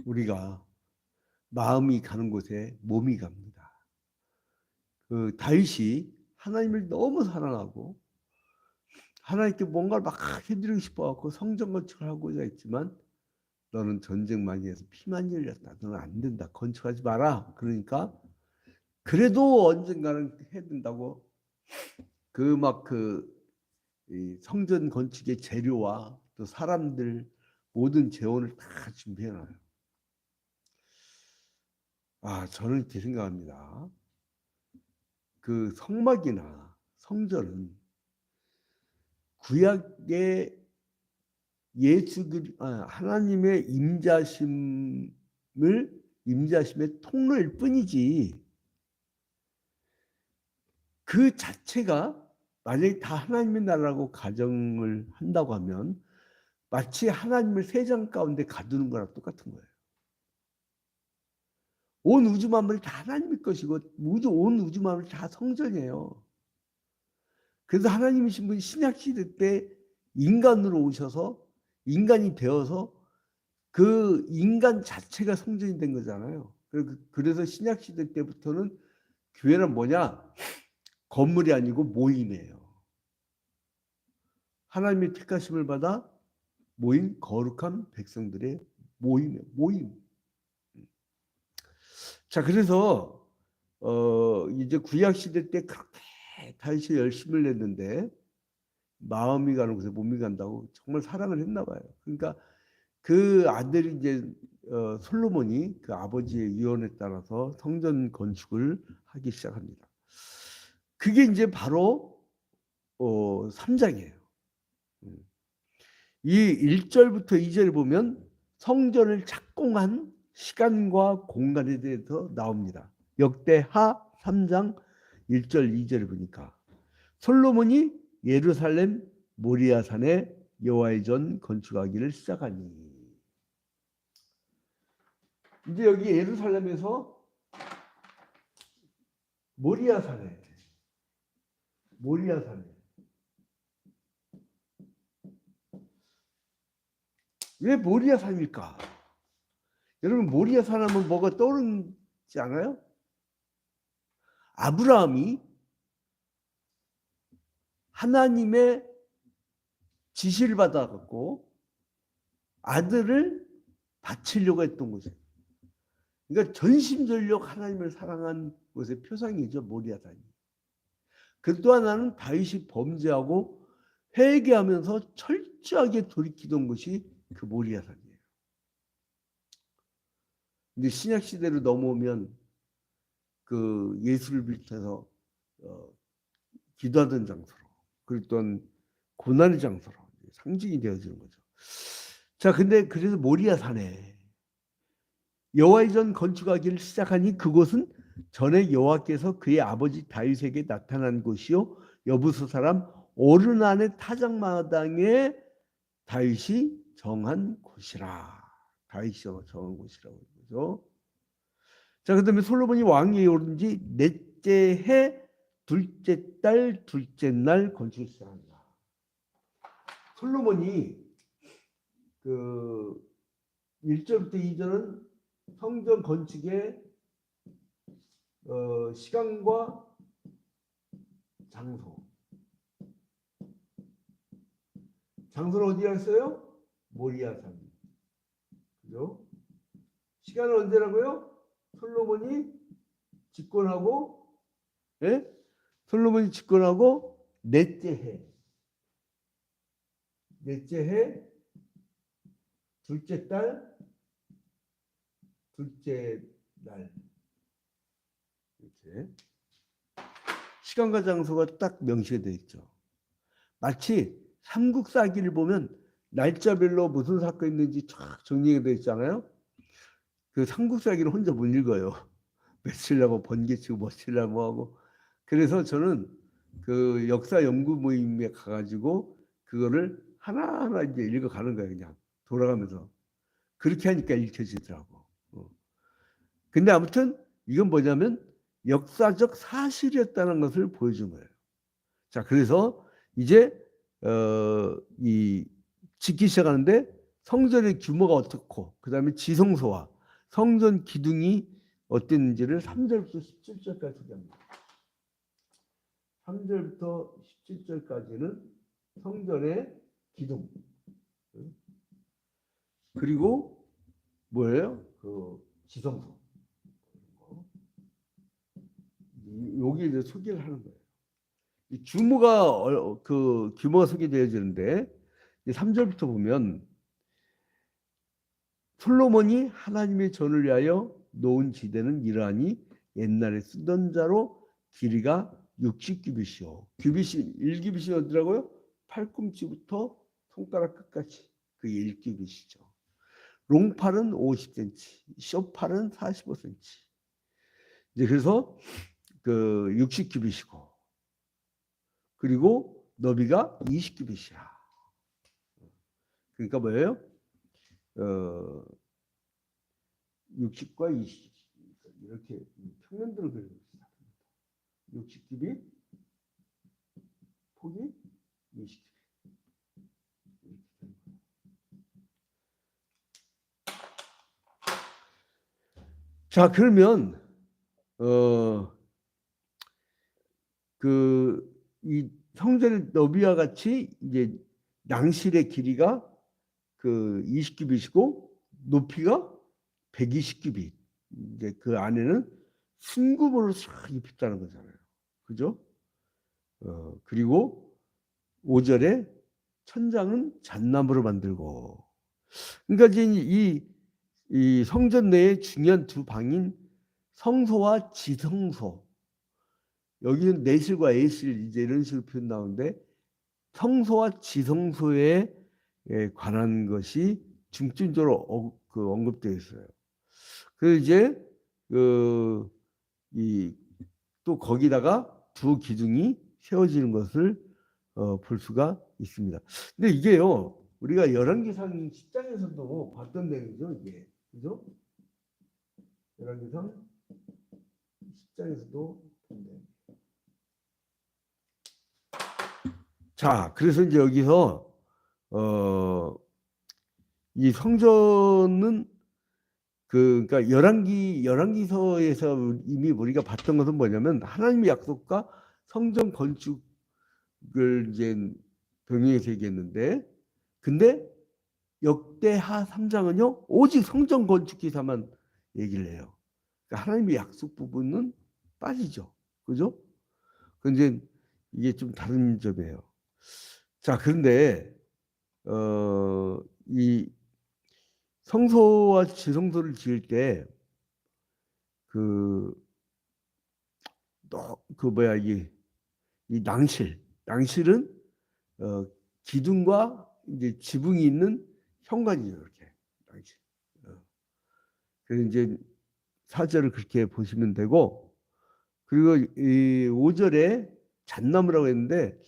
우리가 마음이 가는 곳에 몸이 갑니다. 그 다윗이 하나님을 너무 사랑하고 하나님께 뭔가를 막 해드리고 싶어갖고 성전 건축을 하고자 했지만 너는 전쟁 많이 해서 피만 흘렸다. 너는 안 된다. 건축하지 마라. 그러니까 그래도 언젠가는 해야 된다고 성전 건축의 재료와 또 사람들 모든 재원을 다 준비해놔요. 저는 이렇게 생각합니다. 그 성막이나 성전은 구약의 하나님의 임자심의 통로일 뿐이지 그 자체가 만약에 다 하나님의 나라라고 가정을 한다고 하면 마치 하나님을 세 장 가운데 가두는 거랑 똑같은 거예요. 온 우주 만물이 다 하나님의 것이고 온 우주 만물이 다 성전이에요. 그래서 하나님이신 분이 신약시대 때 인간으로 오셔서 인간이 되어서 그 인간 자체가 성전이 된 거잖아요. 그래서 신약시대 때부터는 교회는 뭐냐? 건물이 아니고 모임이에요. 하나님의 택하심을 받아 모인 거룩한 백성들의 모임이에요. 모임. 자, 그래서 이제 구약 시대 때 그렇게 다윗이 열심을 냈는데 마음이 가는 곳에 몸이 간다고 정말 사랑을 했나 봐요. 그러니까 그 아들이 이제 솔로몬이 그 아버지의 유언에 따라서 성전 건축을 하기 시작합니다. 그게 이제 바로 3장이에요. 이 1절부터 2절을 보면 성전을 착공한 시간과 공간에 대해서 나옵니다. 역대하 3장 1절 2절을 보니까 솔로몬이 예루살렘 모리아산에 여호와의 전 건축하기를 시작하니. 이제 여기 예루살렘에서 모리아산에 왜 모리아산일까? 여러분 모리아산 하면 뭐가 떠오르지 않아요? 아브라함이 하나님의 지시를 받아갖고 아들을 바치려고 했던 곳이에요. 그러니까 전심전력 하나님을 사랑한 곳의 표상이죠. 모리아산이. 그 또 하나는 다윗이 범죄하고 회개하면서 철저하게 돌이키던 곳이 그 모리아산이에요. 근데 신약 시대로 넘어오면 그 예수를 비롯해서 기도하던 장소로 그랬던 고난의 장소로 상징이 되어지는 거죠. 자, 근데 그래서 모리아산에 여호와의 전 건축하기를 시작하니 그곳은 전에 여호와께서 그의 아버지 다윗에게 나타난 곳이요 여부수 사람 오르난의 타작마당에 다윗이 정한 곳이라. 다윗이 정한 곳이라고 그러죠. 자, 그다음에 솔로몬이 왕위에 오른 지 넷째 해 둘째 달 둘째 날 건축을 시작합니다. 솔로몬이 그 1절부터 2절은 성전 건축의 시간과 장소는 어디에 있어요? 모리아산. 그죠? 시간은 언제라고요? 솔로몬이 집권하고 넷째 해 둘째 달 둘째 날 이렇게 시간과 장소가 딱 명시가 되어 있죠. 마치 삼국사기를 보면 날짜별로 무슨 사건이 있는지 쫙 정리가 되어 있잖아요. 그 삼국사기를 혼자 못 읽어요. 며칠 나고 번개치고 며칠 나고 하고. 그래서 저는 그 역사 연구 모임에 가가지고 그거를 하나하나 이제 읽어가는 거예요. 그냥 돌아가면서. 그렇게 하니까 읽혀지더라고. 근데 아무튼 이건 뭐냐면 역사적 사실이었다는 것을 보여준 거예요. 자, 그래서 이제 짓기 시작하는데 성전의 규모가 어떻고 그다음에 지성소와 성전 기둥이 어땠는지를 3절부터 17절까지 소개합니다. 3절부터 17절까지는 성전의 기둥 그리고 뭐예요? 그 지성소 여기 이제 소개를 하는 거예요. 이 규모가 그 규모가 소개되어지는데 3절부터 보면 솔로몬이 하나님의 전을 위하여 놓은 지대는 이러하니 옛날에 쓰던 자로 길이가 60규빗이요. 규빗이 1규빗이 어디라고요? 팔꿈치부터 손가락 끝까지 그게 1규빗이죠. 롱팔은 50cm, 숏팔은 45cm. 이제 그래서 그 60규빗이고 그리고 너비가 20규빗이야. 그러니까 뭐예요? 60과 20 이렇게 평면도를 그려봅시다. 60규빗, 폭이 20규빗. 자, 그러면 이 성전의 너비와 같이 이제 낭실의 길이가 그 20규빗이고 높이가 120규빗. 이제 그 안에는 순금으로 싹 입혔다는 거잖아요. 그죠? 그리고 5절에 천장은 잣나무로 만들고. 그러니까 이제 이 성전 내에 중요한 두 방인 성소와 지성소. 여기는 내실과 애실 이제 이런 식으로 표현 나오는데 성소와 지성소에 관한 것이 중점적으로 언급되어 있어요. 그래서 이제 또 거기다가 두 기둥이 세워지는 것을 볼 수가 있습니다. 근데 이게요, 우리가 열왕기상 10장에서도 봤던 내용이죠, 이게. 그죠? 열왕기상 10장에서도 봤던 내용. 자, 그래서 이제 여기서 이 성전은 그러니까 열왕기서에서 이미 우리가 봤던 것은 뭐냐면 하나님의 약속과 성전 건축을 이제 병행해서 얘기했는데, 근데 역대하 3장은요 오직 성전 건축 기사만 얘기를 해요. 그러니까 하나님의 약속 부분은 빠지죠, 그죠? 근데 이게 좀 다른 점이에요. 자, 그런데 이 성소와 지성소를 지을 때 이 낭실은 기둥과 이제 지붕이 있는 현관이에요, 이렇게 낭실. 그래서 이제 4절을 그렇게 보시면 되고, 그리고 이 5절에 잣나무라고 했는데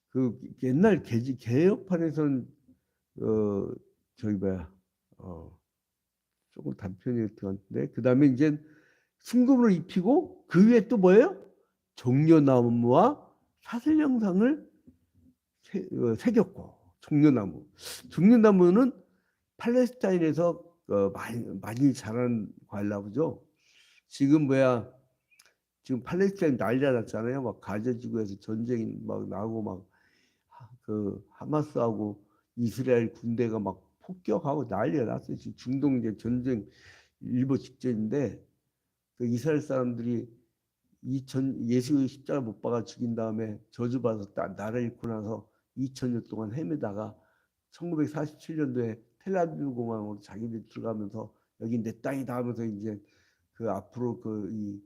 그 옛날 개혁판에서는 저기 조금 단편이 들어갔는데 그 다음에 이제 순금으로 입히고 그 위에 또 뭐예요? 종려나무와 사슬 형상을 새겼고 종려나무는 팔레스타인에서 많이 자란 과일나무죠. 지금 지금 팔레스타인 난리가 났잖아요. 막 가자 지구에서 전쟁이 막 나고 막 그 하마스하고 이스라엘 군대가 막 폭격하고 난리가 났어요. 지금 중동 이제 전쟁 일보 직전인데 그 이스라엘 사람들이 예수 십자가 못 박아 죽인 다음에 저주받아서 나라를 잃고 나서 2000년 동안 헤매다가 1947년도에 텔아비브 공항으로 자기들이 들어가면서 여기 내 땅이다 하면서 이제 그 앞으로 이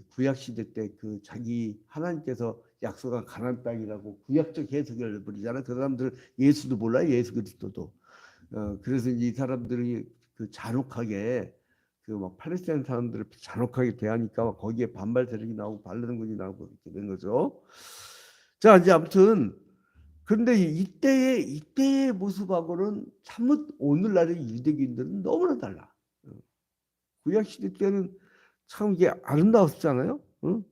구약 시대 때 그 자기 하나님께서 약속한 가나안 땅이라고 구약적 해석을 해버리잖아요. 그 사람들 예수도 몰라요, 예수 그리스도도. 그래서 이 사람들이 그 잔혹하게 그 막 팔레스타인 사람들을 잔혹하게 대하니까 거기에 반발 세력이 나오고 반란군이 나오고 이렇게 된 거죠. 자, 이제 아무튼 그런데 이때의 모습하고는 사뭇 오늘날의 유대인들은 너무나 달라. 구약 시대 때는 참 이게 아름다웠잖아요. 응?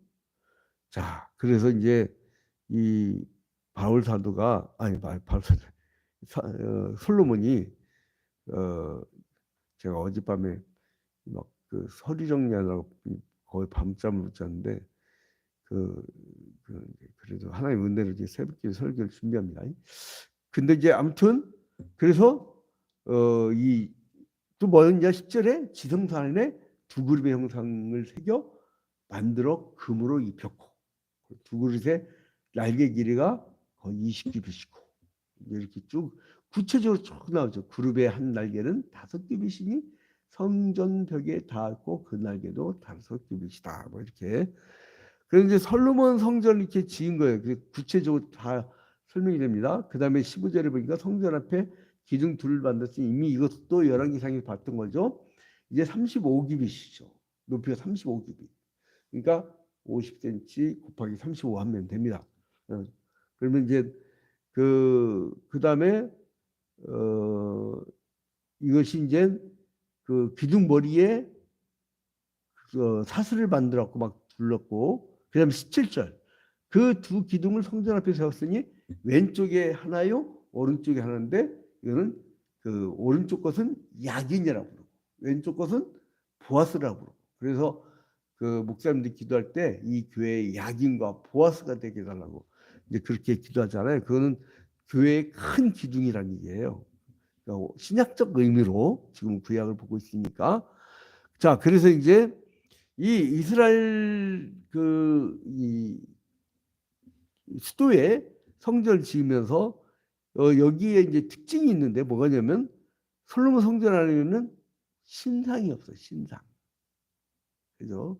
자, 그래서 이제 이 바울 사도가 솔로몬이 제가 어젯밤에 막 그 서류 정리하느라고 거의 밤잠을 못 잤는데 그래도 하나님 은혜로 이제 새벽에 설교를 준비합니다. 근데 이제 아무튼 그래서 이 또 뭐였냐 10절에 지성산에 두 그룹의 형상을 새겨 만들어 금으로 입혔고 두 그릇의 날개 길이가 거의 20규빗이고 이렇게 쭉 구체적으로 쭉 나오죠. 그룹의 한 날개는 5규빗이니 성전 벽에 닿았고 그 날개도 5규빗이다. 뭐 이렇게. 그래서 이제 솔로몬 성전을 이렇게 지은 거예요. 구체적으로 다 설명이 됩니다. 그 다음에 15절에 보니까 성전 앞에 기둥 둘을 만들었으니 이미 이것도 열왕기상에서 봤던 거죠. 이제 35규빗이죠. 높이가 35규빗. 그러니까 50cm 곱하기 35 하면 됩니다. 그러면 이제 그 다음에 이것이 이제 그 기둥 머리에 사슬을 만들었고 막 둘렀고 그다음에 17절 그 두 기둥을 성전 앞에 세웠으니 왼쪽에 하나요 오른쪽에 하나인데 이거는 그 오른쪽 것은 야긴이라고 부르고 왼쪽 것은 보아스라고 부르고 그래서 그 목사님들이 기도할 때 이 교회의 야긴과 보아스가 되게 해달라고 이제 그렇게 기도하잖아요. 그거는 교회의 큰 기둥이라는 얘기예요. 그러니까 신약적 의미로 지금 구약을 보고 있으니까 자 그래서 이제 이 이스라엘 이 수도에 성전을 지으면서 여기에 이제 특징이 있는데 뭐가냐면 솔로몬 성전 안에는 신상이 없어요. 신상. 그죠?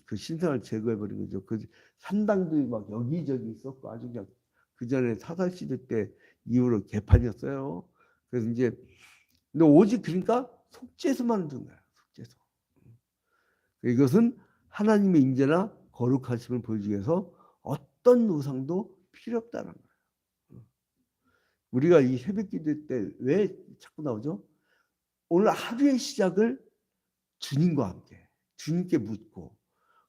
그 신상을 제거해버린 거죠. 그 산당도 막 여기저기 있었고 아주 그냥 그 전에 사사시대 때 이후로 개판이었어요. 그래서 이제 근데 오직 그러니까 속죄소만 든 거야. 속죄소. 이것은 하나님의 인재나 거룩하심을 보여주기 위해서 어떤 우상도 필요 없다는 거예요. 우리가 이 새벽기도 때 왜 자꾸 나오죠? 오늘 하루의 시작을 주님과 함께 주님께 묻고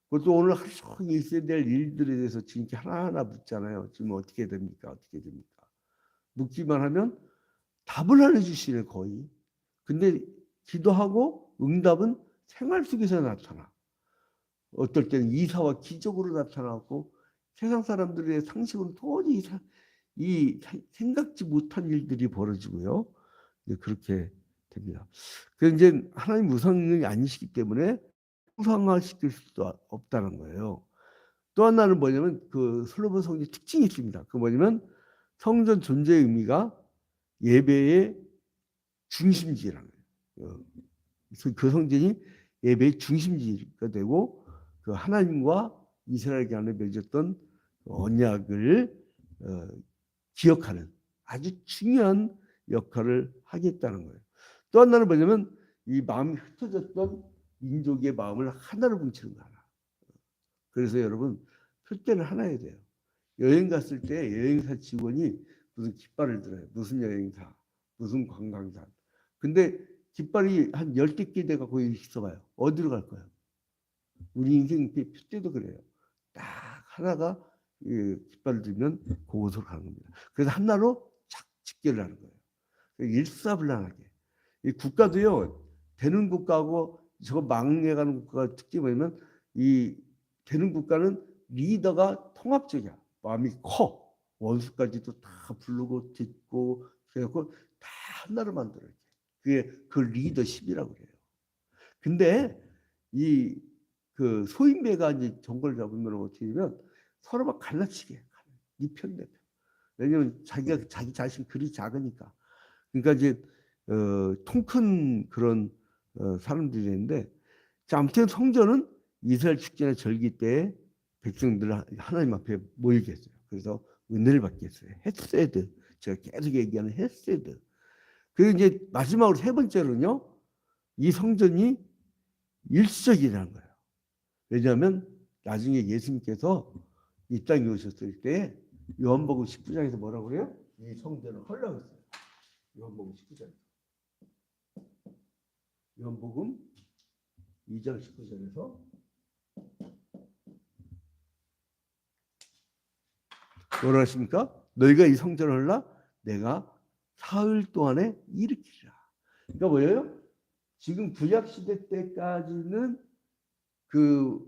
그것도 오늘 하루 종일 있어야 될 일들에 대해서 주님께 하나하나 묻잖아요. 지금 어떻게 됩니까? 어떻게 됩니까? 묻기만 하면 답을 알려주시네 거의. 근데 기도하고 응답은 생활 속에서 나타나. 어떨 때는 이사와 기적으로 나타나고 세상 사람들의 상식으로 도저히 생각지 못한 일들이 벌어지고요. 그렇게 됩니다. 그래서 이제 하나님 우상이 아니시기 때문에 우상화시킬 수도 없다는 거예요. 또 하나는 뭐냐면 그 솔로몬 성전의 특징이 있습니다. 그 뭐냐면 성전 존재의 의미가 예배의 중심지라는 거예요. 그 성전이 예배의 중심지가 되고 그 하나님과 이스라엘 간에 맺었던 언약을 기억하는 아주 중요한 역할을 하겠다는 거예요. 또 하나는 뭐냐면 이 마음이 흩어졌던 민족의 마음을 하나로 뭉치는 거야. 그래서 여러분 표대는 하나여야 돼요. 여행 갔을 때 여행사 직원이 무슨 깃발을 들어요. 무슨 여행사, 무슨 관광사. 근데 깃발이 한 10개 돼갖고 있어봐요. 어디로 갈 거예요? 우리 인생 표대도 그래요. 딱 하나가 깃발을 들면 그곳으로 가는 겁니다. 그래서 하나로 착 집결을 하는 거예요. 일사불란하게. 이 국가도요. 되는 국가하고 저거 망해가는 국가가 특징이 뭐냐면 이 되는 국가는 리더가 통합적이야. 마음이 커. 원수까지도 다 부르고 듣고 그래갖고 다 하나로 만들어요. 그게 그 리더십이라고 그래요. 근데 이 그 소인배가 이제 정권을 잡으면 어떻게 되면 서로 막 갈라치게 네 편, 내 편. 왜냐면 자기가 자기 자신 그리 작으니까. 그러니까 이제 통 큰 그런 사람들이 있는데 자, 아무튼 성전은 이스라엘 축제나 절기 때 백성들 하나님 앞에 모이게 했어요. 그래서 은혜를 받게 했어요. 헤세드. 제가 계속 얘기하는 헤세드. 그리고 이제 마지막으로 세 번째로는요. 이 성전이 일시적이라는 거예요. 왜냐하면 나중에 예수님께서 이 땅에 오셨을 때 요한복음 19장에서 뭐라고 그래요? 이 성전을 헐라고 했어요. 요한복음 19장. 요한복음 2장 19절에서 뭐라 하십니까? 너희가 이 성전을 헐라 내가 사흘 동안에 일으키리라. 그러니까 뭐예요? 지금 구약 시대 때까지는 그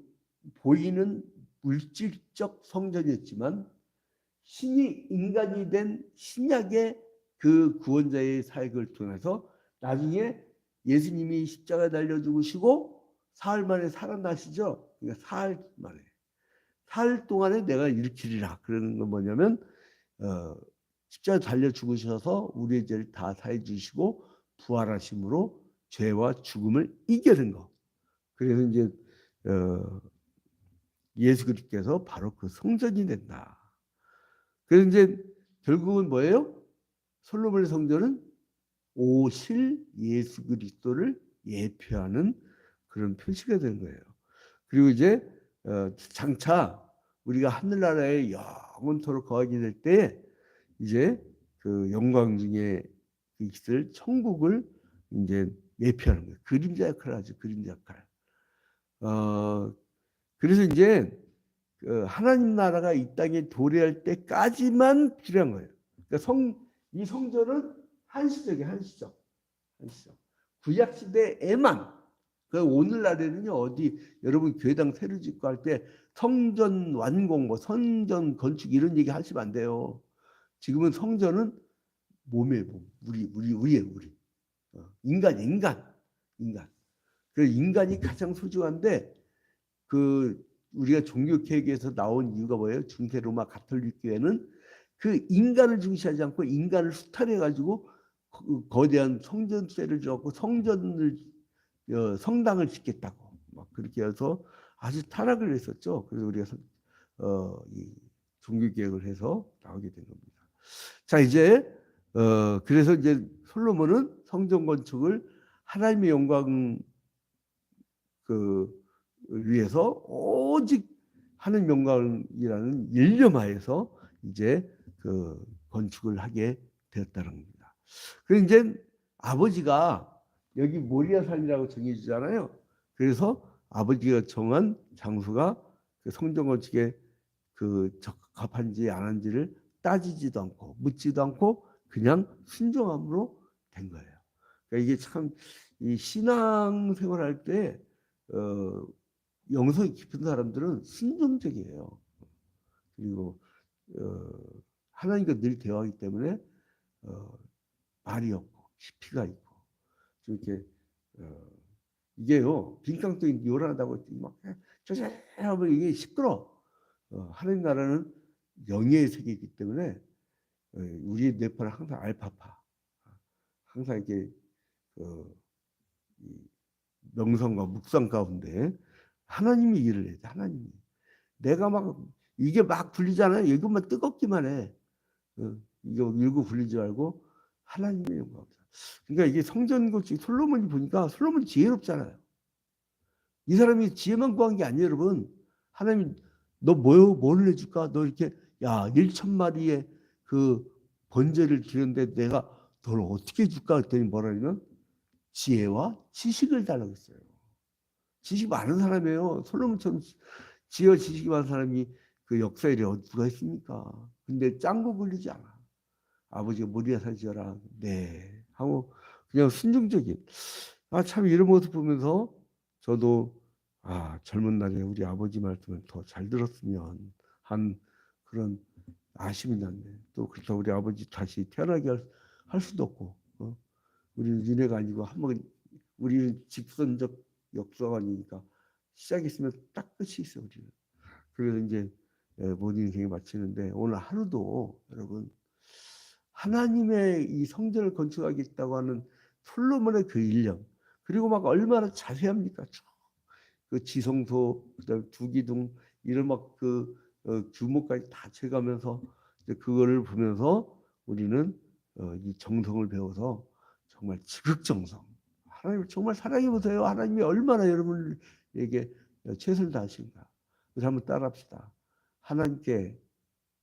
보이는 물질적 성전이었지만 신이 인간이 된 신약의 그 구원자의 사역을 통해서 나중에 예수님이 십자가에 달려 죽으시고 사흘 만에 살아나시죠. 그러니까 사흘 만에. 사흘 동안에 내가 일으키리라. 그러는 건 뭐냐면 십자가에 달려 죽으셔서 우리의 죄를 다 사해 주시고 부활하심으로 죄와 죽음을 이겨낸 거. 그래서 이제 예수 그리스도께서 바로 그 성전이 된다. 그래서 이제 결국은 뭐예요? 솔로몬의 성전은 오실 예수 그리스도를 예표하는 그런 표시가 된 거예요. 그리고 이제 장차 우리가 하늘나라에 영원토록 거하게 될 때 이제 그 영광 중에 있을 천국을 이제 예표하는 거예요. 그림자 역할을 하죠. 그림자 역할. 그래서 이제 하나님 나라가 이 땅에 도래할 때까지만 필요한 거예요. 그러니까 이 성전은 한시적이에요. 한시적. 구약 시대에만. 그 오늘날에는요, 어디 여러분 교회당 새로 짓고 할 때 성전 완공, 뭐 성전 건축 이런 얘기 하시면 안 돼요. 지금은 성전은 몸이에요, 몸. 우리예요, 우리. 인간. 그 인간이 가장 소중한데 그 우리가 종교 개혁에서 나온 이유가 뭐예요? 중세 로마 가톨릭 교회는 그 인간을 중시하지 않고 인간을 수탈해 가지고 거대한 성전세를 줬고 성전을 성당을 짓겠다고 막 그렇게 해서 아주 타락을 했었죠. 그래서 우리가 이 종교 개혁을 해서 나오게 된 겁니다. 자 이제 그래서 이제 솔로몬은 성전 건축을 하나님의 영광 그 위해서 오직 하는 영광이라는 일념하에서 이제 그 건축을 하게 되었다는 겁니다. 그래서 이제 아버지가 여기 모리아산이라고 정해주잖아요. 그래서 아버지가 정한 장소가 그 성전 건축에 그 적합한지 안 한지를 따지지도 않고 묻지도 않고 그냥 순종함으로 된 거예요. 그러니까 이게 참 이 신앙 생활할 때 영성이 깊은 사람들은 순종적이에요. 그리고 하나님과 늘 대화하기 때문에 말이 없고 깊이가 있고 좀 이렇게 이게요 빈깡통이 요란하다고 막 저저하면 이게 시끄러. 하나님 나라는 영의 세계이기 때문에 우리의 뇌파는 항상 알파파, 항상 이렇게 명성과 묵상 가운데 하나님이 일을 해야 돼. 하나님이. 내가 막 이게 막 불리잖아요. 이것만 뜨겁기만 해. 이거 일고 불리지 말고 하나님의 영광. 그러니까 이게 성전 건축 솔로몬이 보니까 솔로몬이 지혜롭잖아요. 이 사람이 지혜만 구한 게 아니에요, 여러분. 하나님 너 뭘 해줄까? 너 이렇게 야 1,000마리의 그 번제를 드렸는데 내가 널 어떻게 해줄까? 했더니 뭐라냐면 지혜와 지식을 달라고 했어요. 지식 많은 사람이에요. 솔로몬처럼 지혜와 지식이 많은 사람이 그 역사에 누가 있습니까? 근데 짱구 굴리지 않아. 아버지가 모리아산 지어라. 네. 하고 그냥 순종적인. 참 이런 모습 보면서 저도 젊은 날에 우리 아버지 말씀을 더 잘 들었으면 한 그런 아쉬움이 났네. 또 그렇다고 우리 아버지 다시 태어나게 할 수도 없고 우리는 윤회가 아니고 한번 우리는 직선적 역사관이니까 시작했으면 딱 끝이 있어 우리는. 그래서 이제 모든 인생을 마치는데 오늘 하루도 여러분 하나님의 이 성전을 건축하겠다고 하는 솔로몬의 그 일념 그리고 막 얼마나 자세합니까? 그 지성소 그다음에 두기둥 이런 막 그 규모까지 다 채가면서 그거를 보면서 우리는 이 정성을 배워서 정말 지극정성 하나님을 정말 사랑해 보세요. 하나님이 얼마나 여러분에게 최선을 다하신가. 그래서 한번 따라합시다. 하나님께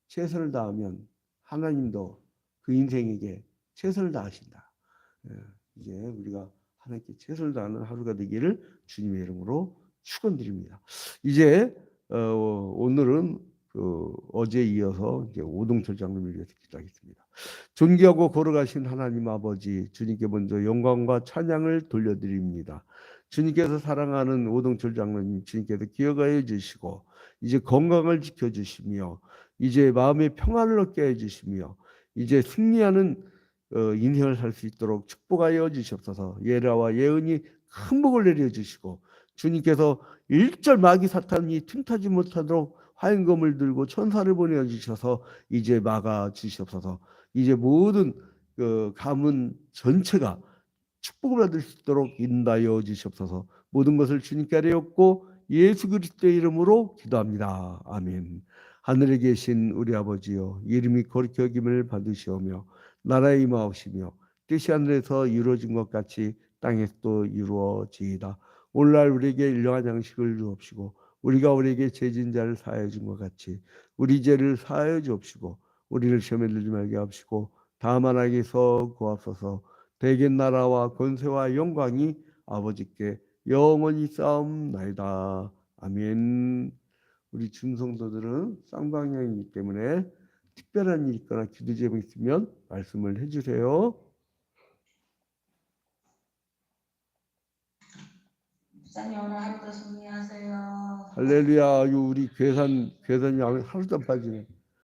최선을 다하면 하나님도 그 인생에게 최선을 다하신다. 이제 우리가 하나님께 최선을 다하는 하루가 되기를 주님의 이름으로 축원드립니다. 이제 오늘은 어제 이어서 이제 오동철 장로님을 위해서 기도하겠습니다. 존귀하고 거룩하신 하나님 아버지, 주님께 먼저 영광과 찬양을 돌려드립니다. 주님께서 사랑하는 오동철 장로님, 주님께서 기억하여 주시고 이제 건강을 지켜주시며 이제 마음의 평안을 얻게 해주시며 이제 승리하는 인생을 살 수 있도록 축복하여 주시옵소서. 예라와 예은이 큰 복을 내려주시고 주님께서 일절 마귀 사탄이 틈타지 못하도록 화염검을 들고 천사를 보내주셔서 이제 막아 주시옵소서. 이제 모든 가문 전체가 축복을 받을 수 있도록 인도하여 주시옵소서. 모든 것을 주님께 아뢰옵고 예수 그리스도의 이름으로 기도합니다. 아멘. 하늘에 계신 우리 아버지여, 이름이 거룩히 여김을 받으시오며 나라의 임하옵시며 뜻이 하늘에서 이루어진 것 같이 땅에서도 이루어지이다. 오늘날 우리에게 일용할 양식을 주옵시고 우리가 우리에게 죄진 자를 사하여 준 것 같이 우리 죄를 사하여 주옵시고 우리를 시험에 들지 말게 하옵시고 다만 악에서 구하소서. 대개 나라와 권세와 영광이 아버지께 영원히 싸움나이다. 아멘. 우리 중성도들은 쌍방향이기 때문에 특별한 일 있거나 기도 제목 있으면 말씀을 해주세요. 목사님 오늘 하루도 승리하세요. 할렐루야. 우리 괴산이 하루도 안 빠지네.